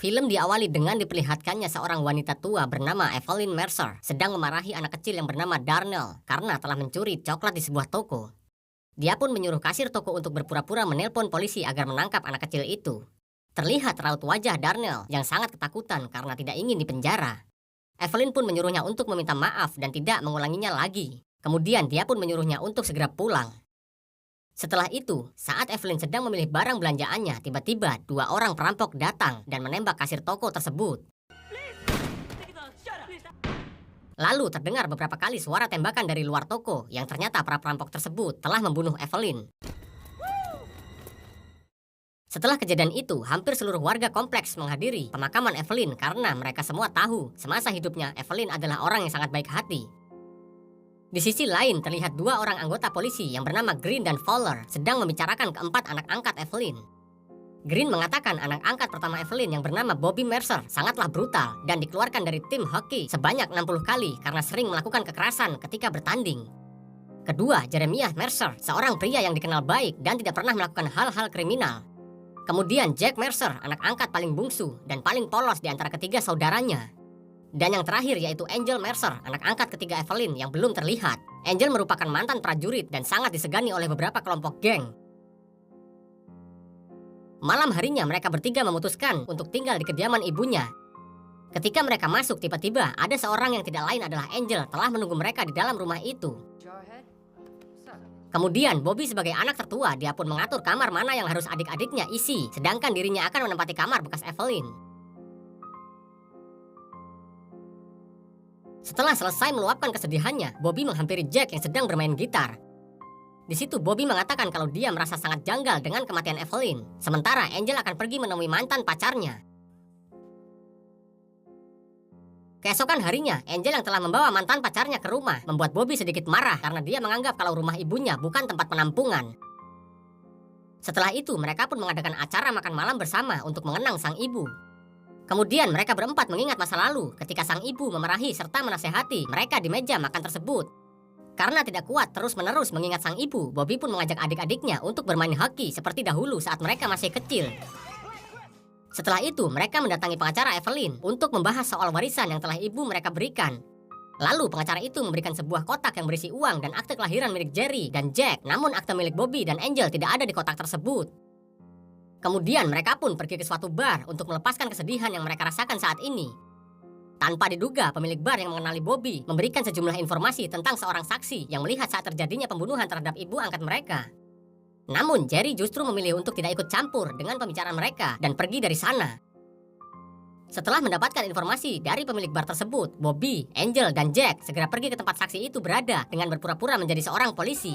Film diawali dengan diperlihatkannya seorang wanita tua bernama Evelyn Mercer sedang memarahi anak kecil yang bernama Darnell karena telah mencuri coklat di sebuah toko. Dia pun menyuruh kasir toko untuk berpura-pura menelpon polisi agar menangkap anak kecil itu. Terlihat raut wajah Darnell yang sangat ketakutan karena tidak ingin dipenjara. Evelyn pun menyuruhnya untuk meminta maaf dan tidak mengulanginya lagi. Kemudian dia pun menyuruhnya untuk segera pulang. Setelah itu, saat Evelyn sedang memilih barang belanjaannya, tiba-tiba dua orang perampok datang dan menembak kasir toko tersebut. Lalu terdengar beberapa kali suara tembakan dari luar toko yang ternyata para perampok tersebut telah membunuh Evelyn. Setelah kejadian itu, hampir seluruh warga kompleks menghadiri pemakaman Evelyn karena mereka semua tahu semasa hidupnya Evelyn adalah orang yang sangat baik hati. Di sisi lain, terlihat dua orang anggota polisi yang bernama Green dan Fowler sedang membicarakan keempat anak angkat Evelyn. Green mengatakan anak angkat pertama Evelyn yang bernama Bobby Mercer sangatlah brutal dan dikeluarkan dari tim hoki sebanyak 60 kali karena sering melakukan kekerasan ketika bertanding. Kedua, Jeremiah Mercer, seorang pria yang dikenal baik dan tidak pernah melakukan hal-hal kriminal. Kemudian Jack Mercer, anak angkat paling bungsu dan paling polos di antara ketiga saudaranya. Dan yang terakhir yaitu Angel Mercer, anak angkat ketiga Evelyn yang belum terlihat. Angel merupakan mantan prajurit dan sangat disegani oleh beberapa kelompok geng. Malam harinya mereka bertiga memutuskan untuk tinggal di kediaman ibunya. Ketika mereka masuk, tiba-tiba ada seorang yang tidak lain adalah Angel telah menunggu mereka di dalam rumah itu. Kemudian Bobby sebagai anak tertua, dia pun mengatur kamar mana yang harus adik-adiknya isi, sedangkan dirinya akan menempati kamar bekas Evelyn. Setelah selesai meluapkan kesedihannya, Bobby menghampiri Jack yang sedang bermain gitar. Di situ Bobby mengatakan kalau dia merasa sangat janggal dengan kematian Evelyn. Sementara Angel akan pergi menemui mantan pacarnya. Keesokan harinya, Angel yang telah membawa mantan pacarnya ke rumah membuat Bobby sedikit marah karena dia menganggap kalau rumah ibunya bukan tempat penampungan. Setelah itu, mereka pun mengadakan acara makan malam bersama untuk mengenang sang ibu. Kemudian mereka berempat mengingat masa lalu ketika sang ibu memarahi serta menasehati mereka di meja makan tersebut. Karena tidak kuat terus-menerus mengingat sang ibu, Bobby pun mengajak adik-adiknya untuk bermain hoki seperti dahulu saat mereka masih kecil. Setelah itu, mereka mendatangi pengacara Evelyn untuk membahas soal warisan yang telah ibu mereka berikan. Lalu pengacara itu memberikan sebuah kotak yang berisi uang dan akte kelahiran milik Jerry dan Jack, namun akte milik Bobby dan Angel tidak ada di kotak tersebut. Kemudian mereka pun pergi ke suatu bar untuk melepaskan kesedihan yang mereka rasakan saat ini. Tanpa diduga, pemilik bar yang mengenali Bobby memberikan sejumlah informasi tentang seorang saksi yang melihat saat terjadinya pembunuhan terhadap ibu angkat mereka. Namun Jerry justru memilih untuk tidak ikut campur dengan pembicaraan mereka dan pergi dari sana. Setelah mendapatkan informasi dari pemilik bar tersebut, Bobby, Angel, dan Jack segera pergi ke tempat saksi itu berada dengan berpura-pura menjadi seorang polisi.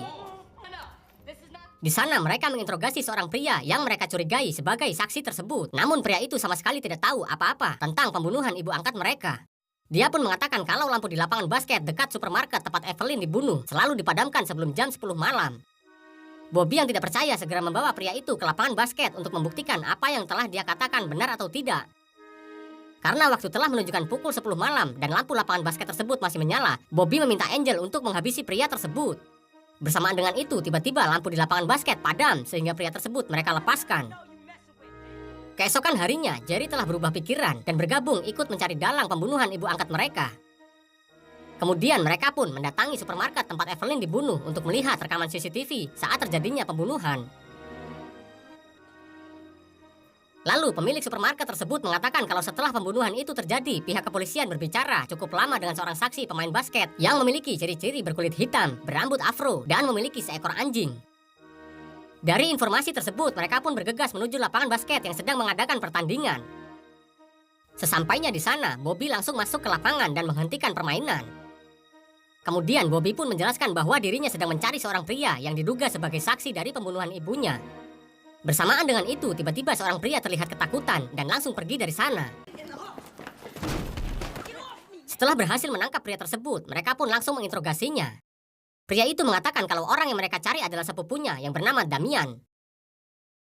Di sana mereka menginterogasi seorang pria yang mereka curigai sebagai saksi tersebut. Namun pria itu sama sekali tidak tahu apa-apa tentang pembunuhan ibu angkat mereka. Dia pun mengatakan kalau lampu di lapangan basket dekat supermarket tempat Evelyn dibunuh selalu dipadamkan sebelum jam 10 malam. Bobby yang tidak percaya segera membawa pria itu ke lapangan basket untuk membuktikan apa yang telah dia katakan benar atau tidak. Karena waktu telah menunjukkan pukul 10 malam dan lampu lapangan basket tersebut masih menyala, Bobby meminta Angel untuk menghabisi pria tersebut. Bersamaan dengan itu, tiba-tiba lampu di lapangan basket padam sehingga pria tersebut mereka lepaskan. Keesokan harinya, Jerry telah berubah pikiran dan bergabung ikut mencari dalang pembunuhan ibu angkat mereka. Kemudian mereka pun mendatangi supermarket tempat Evelyn dibunuh untuk melihat rekaman CCTV saat terjadinya pembunuhan. Lalu pemilik supermarket tersebut mengatakan kalau setelah pembunuhan itu terjadi, pihak kepolisian berbicara cukup lama dengan seorang saksi pemain basket yang memiliki ciri-ciri berkulit hitam, berambut afro, dan memiliki seekor anjing. Dari informasi tersebut, mereka pun bergegas menuju lapangan basket yang sedang mengadakan pertandingan. Sesampainya di sana, Bobby langsung masuk ke lapangan dan menghentikan permainan. Kemudian Bobby pun menjelaskan bahwa dirinya sedang mencari seorang pria yang diduga sebagai saksi dari pembunuhan ibunya. Bersamaan dengan itu, tiba-tiba seorang pria terlihat ketakutan dan langsung pergi dari sana. Setelah berhasil menangkap pria tersebut, mereka pun langsung menginterogasinya. Pria itu mengatakan kalau orang yang mereka cari adalah sepupunya yang bernama Damian.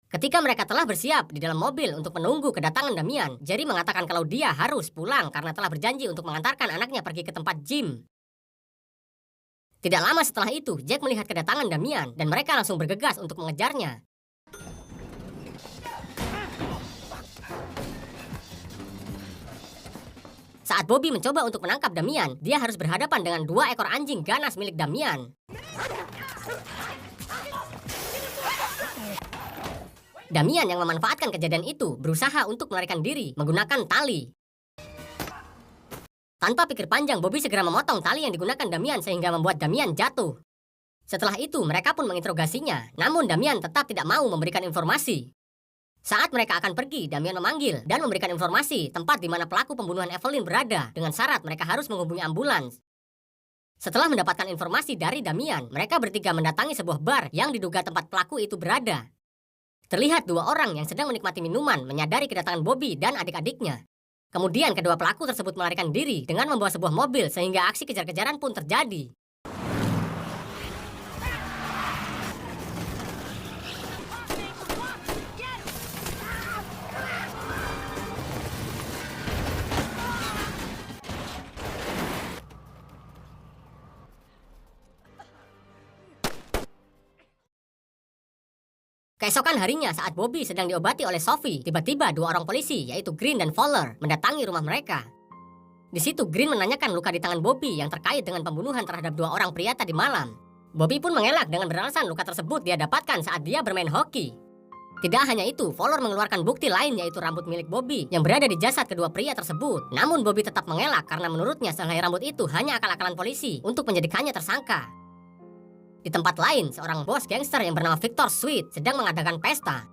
Ketika mereka telah bersiap di dalam mobil untuk menunggu kedatangan Damian, Jerry mengatakan kalau dia harus pulang karena telah berjanji untuk mengantarkan anaknya pergi ke tempat gym. Tidak lama setelah itu, Jack melihat kedatangan Damian dan mereka langsung bergegas untuk mengejarnya. Saat Bobby mencoba untuk menangkap Damian, dia harus berhadapan dengan 2 ekor anjing ganas milik Damian. Damian yang memanfaatkan kejadian itu berusaha untuk melarikan diri menggunakan tali. Tanpa pikir panjang, Bobby segera memotong tali yang digunakan Damian sehingga membuat Damian jatuh. Setelah itu, mereka pun menginterogasinya, namun Damian tetap tidak mau memberikan informasi. Saat mereka akan pergi, Damian memanggil dan memberikan informasi tempat di mana pelaku pembunuhan Evelyn berada dengan syarat mereka harus menghubungi ambulans. Setelah mendapatkan informasi dari Damian, mereka bertiga mendatangi sebuah bar yang diduga tempat pelaku itu berada. Terlihat 2 orang yang sedang menikmati minuman menyadari kedatangan Bobby dan adik-adiknya. Kemudian kedua pelaku tersebut melarikan diri dengan membawa sebuah mobil sehingga aksi kejar-kejaran pun terjadi. Keesokan harinya saat Bobby sedang diobati oleh Sophie, tiba-tiba 2 orang polisi yaitu Green dan Fowler mendatangi rumah mereka. Di situ Green menanyakan luka di tangan Bobby yang terkait dengan pembunuhan terhadap 2 orang pria tadi malam. Bobby pun mengelak dengan beralasan luka tersebut dia dapatkan saat dia bermain hoki. Tidak hanya itu, Fowler mengeluarkan bukti lain yaitu rambut milik Bobby yang berada di jasad kedua pria tersebut. Namun Bobby tetap mengelak karena menurutnya sehelai rambut itu hanya akal-akalan polisi untuk menjadikannya tersangka. Di tempat lain, seorang bos gangster yang bernama Victor Sweet sedang mengadakan pesta.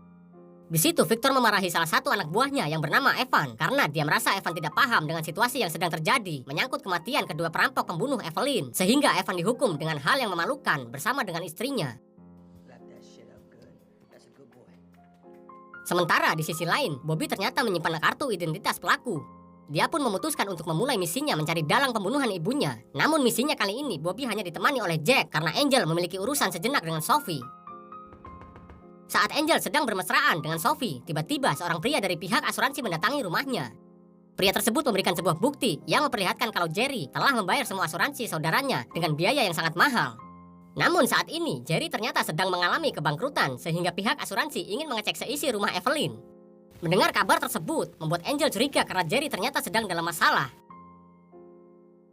Di situ Victor memarahi salah satu anak buahnya yang bernama Evan karena dia merasa Evan tidak paham dengan situasi yang sedang terjadi menyangkut kematian kedua perampok pembunuh Evelyn, sehingga Evan dihukum dengan hal yang memalukan bersama dengan istrinya. Sementara di sisi lain, Bobby ternyata menyimpan kartu identitas pelaku. Dia pun memutuskan untuk memulai misinya mencari dalang pembunuhan ibunya. Namun misinya kali ini Bobby hanya ditemani oleh Jack karena Angel memiliki urusan sejenak dengan Sophie. Saat Angel sedang bermesraan dengan Sophie, tiba-tiba seorang pria dari pihak asuransi mendatangi rumahnya. Pria tersebut memberikan sebuah bukti yang memperlihatkan kalau Jerry telah membayar semua asuransi saudaranya dengan biaya yang sangat mahal. Namun saat ini Jerry ternyata sedang mengalami kebangkrutan sehingga pihak asuransi ingin mengecek seisi rumah Evelyn. Mendengar kabar tersebut membuat Angel curiga karena Jerry ternyata sedang dalam masalah.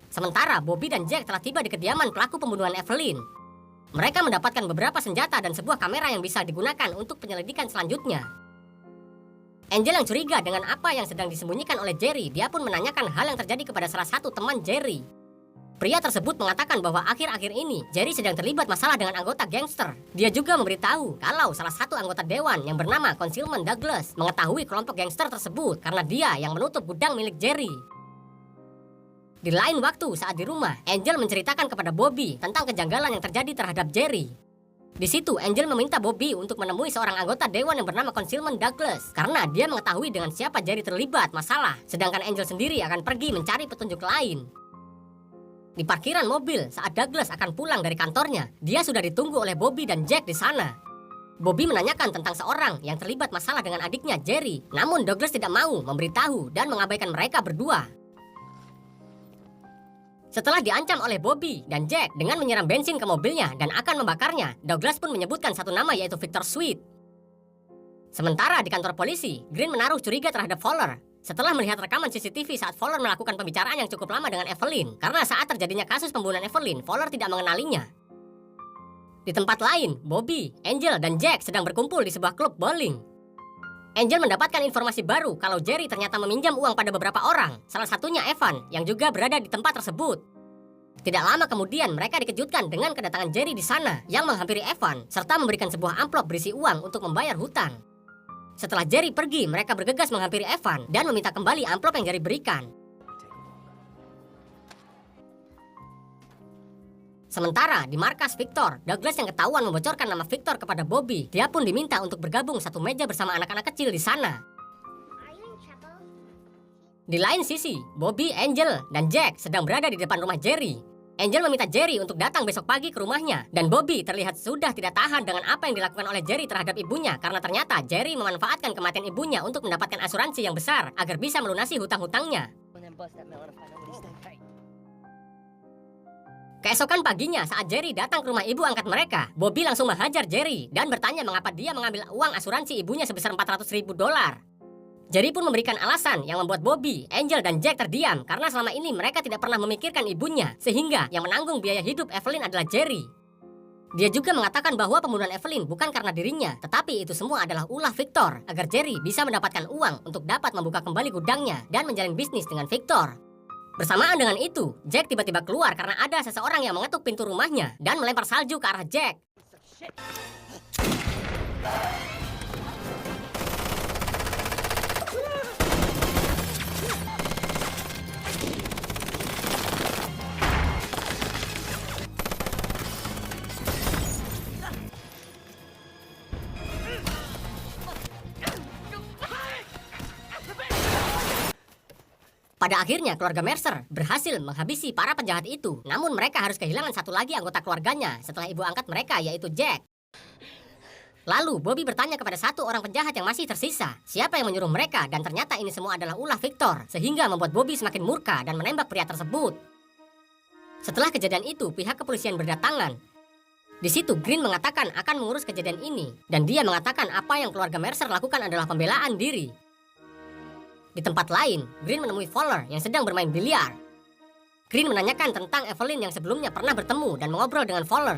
Sementara Bobby dan Jack telah tiba di kediaman pelaku pembunuhan Evelyn. Mereka mendapatkan beberapa senjata dan sebuah kamera yang bisa digunakan untuk penyelidikan selanjutnya. Angel yang curiga dengan apa yang sedang disembunyikan oleh Jerry, dia pun menanyakan hal yang terjadi kepada salah satu teman Jerry. Pria tersebut mengatakan bahwa akhir-akhir ini Jerry sedang terlibat masalah dengan anggota gangster. Dia juga memberitahu kalau salah satu anggota dewan yang bernama Concealment Douglas mengetahui kelompok gangster tersebut karena dia yang menutup gudang milik Jerry. Di lain waktu saat di rumah, Angel menceritakan kepada Bobby tentang kejanggalan yang terjadi terhadap Jerry. Di situ Angel meminta Bobby untuk menemui seorang anggota dewan yang bernama Concealment Douglas karena dia mengetahui dengan siapa Jerry terlibat masalah, sedangkan Angel sendiri akan pergi mencari petunjuk lain. Di parkiran mobil, saat Douglas akan pulang dari kantornya, dia sudah ditunggu oleh Bobby dan Jack di sana. Bobby menanyakan tentang seorang yang terlibat masalah dengan adiknya Jerry, namun Douglas tidak mau memberitahu dan mengabaikan mereka berdua. Setelah diancam oleh Bobby dan Jack dengan menyiram bensin ke mobilnya dan akan membakarnya, Douglas pun menyebutkan satu nama yaitu Victor Sweet. Sementara di kantor polisi, Green menaruh curiga terhadap Fowler. Setelah melihat rekaman CCTV saat Fowler melakukan pembicaraan yang cukup lama dengan Evelyn, karena saat terjadinya kasus pembunuhan Evelyn, Fowler tidak mengenalinya. Di tempat lain, Bobby, Angel, dan Jack sedang berkumpul di sebuah klub bowling. Angel mendapatkan informasi baru kalau Jerry ternyata meminjam uang pada beberapa orang, salah satunya Evan, yang juga berada di tempat tersebut. Tidak lama kemudian, mereka dikejutkan dengan kedatangan Jerry di sana, yang menghampiri Evan, serta memberikan sebuah amplop berisi uang untuk membayar hutang. Setelah Jerry pergi, mereka bergegas menghampiri Evan dan meminta kembali amplop yang Jerry berikan. Sementara di markas Victor, Douglas yang ketahuan membocorkan nama Victor kepada Bobby, dia pun diminta untuk bergabung satu meja bersama anak-anak kecil di sana. Di lain sisi, Bobby, Angel, dan Jack sedang berada di depan rumah Jerry. Angel meminta Jerry untuk datang besok pagi ke rumahnya, dan Bobby terlihat sudah tidak tahan dengan apa yang dilakukan oleh Jerry terhadap ibunya karena ternyata Jerry memanfaatkan kematian ibunya untuk mendapatkan asuransi yang besar agar bisa melunasi hutang-hutangnya. Keesokan paginya saat Jerry datang ke rumah ibu angkat mereka, Bobby langsung menghajar Jerry dan bertanya mengapa dia mengambil uang asuransi ibunya sebesar $400.000. Jerry pun memberikan alasan yang membuat Bobby, Angel, dan Jack terdiam karena selama ini mereka tidak pernah memikirkan ibunya, sehingga yang menanggung biaya hidup Evelyn adalah Jerry. Dia juga mengatakan bahwa pembunuhan Evelyn bukan karena dirinya, tetapi itu semua adalah ulah Victor agar Jerry bisa mendapatkan uang untuk dapat membuka kembali gudangnya dan menjalin bisnis dengan Victor. Bersamaan dengan itu, Jack tiba-tiba keluar karena ada seseorang yang mengetuk pintu rumahnya dan melempar salju ke arah Jack. Pada akhirnya keluarga Mercer berhasil menghabisi para penjahat itu. Namun mereka harus kehilangan satu lagi anggota keluarganya setelah ibu angkat mereka, yaitu Jack. Lalu Bobby bertanya kepada satu orang penjahat yang masih tersisa, siapa yang menyuruh mereka, dan ternyata ini semua adalah ulah Victor, sehingga membuat Bobby semakin murka dan menembak pria tersebut. Setelah kejadian itu, pihak kepolisian berdatangan. Di situ Green mengatakan akan mengurus kejadian ini, dan dia mengatakan apa yang keluarga Mercer lakukan adalah pembelaan diri. Di tempat lain, Green menemui Fowler yang sedang bermain biliar. Green menanyakan tentang Evelyn yang sebelumnya pernah bertemu dan mengobrol dengan Fowler.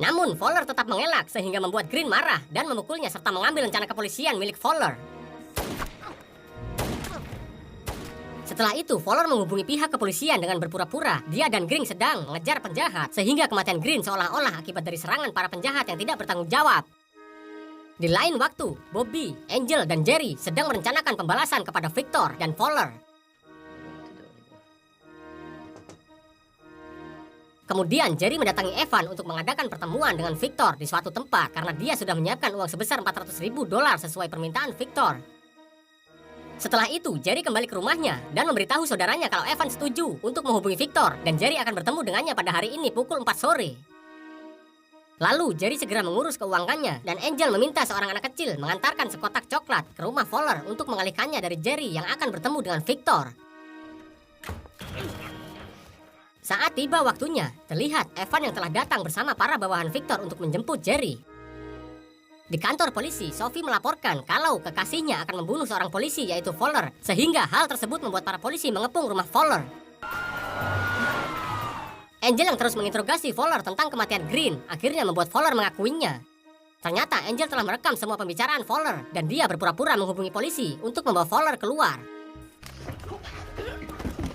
Namun Fowler tetap mengelak sehingga membuat Green marah dan memukulnya serta mengambil rencana kepolisian milik Fowler. Setelah itu, Fowler menghubungi pihak kepolisian dengan berpura-pura dia dan Green sedang mengejar penjahat, sehingga kematian Green seolah-olah akibat dari serangan para penjahat yang tidak bertanggung jawab. Di lain waktu, Bobby, Angel, dan Jerry sedang merencanakan pembalasan kepada Victor dan Fowler. Kemudian Jerry mendatangi Evan untuk mengadakan pertemuan dengan Victor di suatu tempat karena dia sudah menyiapkan uang sebesar $400.000 sesuai permintaan Victor. Setelah itu, Jerry kembali ke rumahnya dan memberitahu saudaranya kalau Evan setuju untuk menghubungi Victor dan Jerry akan bertemu dengannya pada hari ini pukul 4 sore. Lalu Jerry segera mengurus keuangannya dan Angel meminta seorang anak kecil mengantarkan sekotak coklat ke rumah Fowler untuk mengalihkannya dari Jerry yang akan bertemu dengan Victor. Saat tiba waktunya, terlihat Evan yang telah datang bersama para bawahan Victor untuk menjemput Jerry. Di kantor polisi, Sophie melaporkan kalau kekasihnya akan membunuh seorang polisi yaitu Fowler, sehingga hal tersebut membuat para polisi mengepung rumah Fowler. Angel yang terus menginterogasi Fowler tentang kematian Green akhirnya membuat Fowler mengakuinya. Ternyata Angel telah merekam semua pembicaraan Fowler dan dia berpura-pura menghubungi polisi untuk membawa Fowler keluar.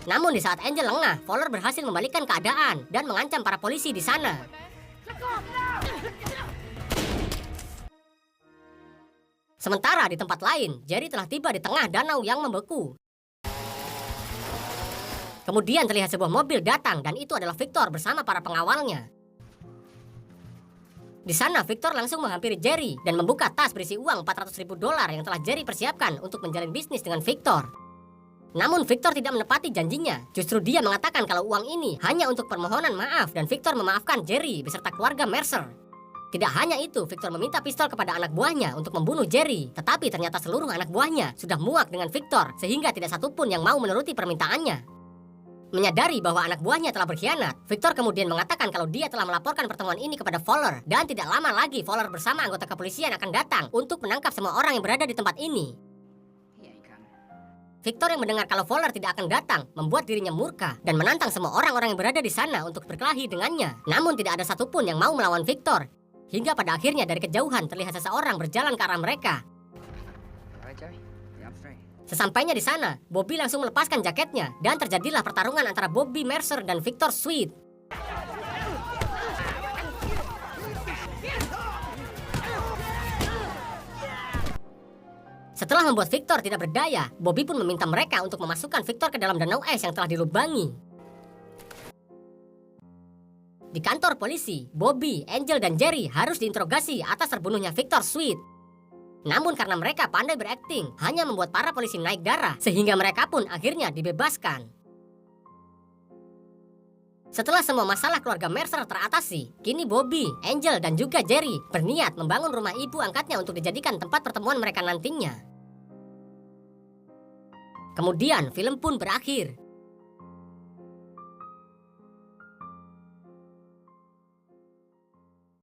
Namun di saat Angel lengah, Fowler berhasil membalikkan keadaan dan mengancam para polisi di sana. Sementara di tempat lain, Jerry telah tiba di tengah danau yang membeku. Kemudian terlihat sebuah mobil datang dan itu adalah Victor bersama para pengawalnya. Di sana Victor langsung menghampiri Jerry dan membuka tas berisi uang $400.000 yang telah Jerry persiapkan untuk menjalin bisnis dengan Victor. Namun Victor tidak menepati janjinya. Justru dia mengatakan kalau uang ini hanya untuk permohonan maaf dan Victor memaafkan Jerry beserta keluarga Mercer. Tidak hanya itu, Victor meminta pistol kepada anak buahnya untuk membunuh Jerry. Tetapi ternyata seluruh anak buahnya sudah muak dengan Victor sehingga tidak satupun yang mau menuruti permintaannya. Menyadari bahwa anak buahnya telah berkhianat, Victor kemudian mengatakan kalau dia telah melaporkan pertemuan ini kepada Fowler dan tidak lama lagi Fowler bersama anggota kepolisian akan datang untuk menangkap semua orang yang berada di tempat ini. Victor yang mendengar kalau Fowler tidak akan datang membuat dirinya murka dan menantang semua orang-orang yang berada di sana untuk berkelahi dengannya. Namun tidak ada satupun yang mau melawan Victor. Hingga pada akhirnya dari kejauhan terlihat seseorang berjalan ke arah mereka. Sesampainya di sana, Bobby langsung melepaskan jaketnya dan terjadilah pertarungan antara Bobby Mercer dan Victor Sweet. Setelah membuat Victor tidak berdaya, Bobby pun meminta mereka untuk memasukkan Victor ke dalam danau es yang telah dilubangi. Di kantor polisi, Bobby, Angel, dan Jerry harus diinterogasi atas terbunuhnya Victor Sweet. Namun karena mereka pandai berakting, hanya membuat para polisi naik darah, sehingga mereka pun akhirnya dibebaskan. Setelah semua masalah keluarga Mercer teratasi, kini Bobby, Angel, dan juga Jerry berniat membangun rumah ibu angkatnya untuk dijadikan tempat pertemuan mereka nantinya. Kemudian film pun berakhir.